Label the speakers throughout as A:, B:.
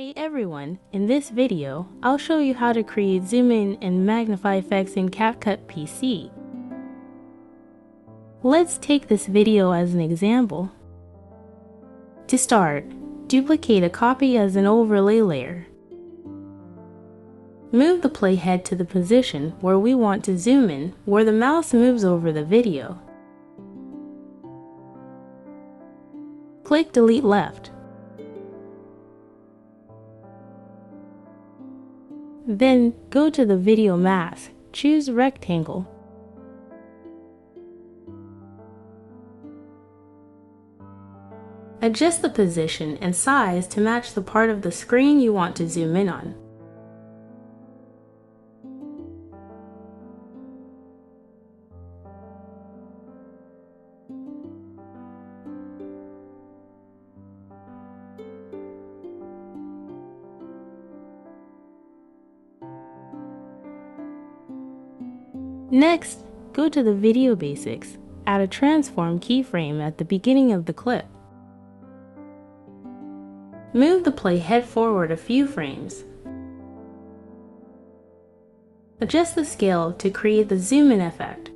A: Hey everyone, in this video, I'll show you how to create zoom in and magnify effects in CapCut PC. Let's take this video as an example. To start, duplicate a copy as an overlay layer. Move the playhead to the position where we want to zoom in, where the mouse moves over the video. Click Delete Left. Then go to the video mask, choose Rectangle. Adjust the position and size to match the part of the screen you want to zoom in on. Next, go to the video basics. Add a transform keyframe at the beginning of the clip. Move the playhead forward a few frames. Adjust the scale to create the zoom in effect.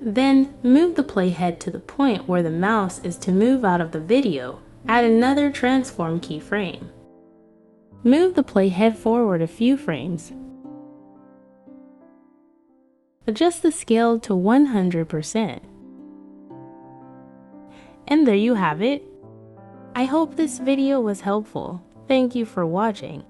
A: Then, move the playhead to the point where the mouse is to move out of the video. Add another transform keyframe. Move the playhead forward a few frames. Adjust the scale to 100%. And there you have it. I hope this video was helpful. Thank you for watching.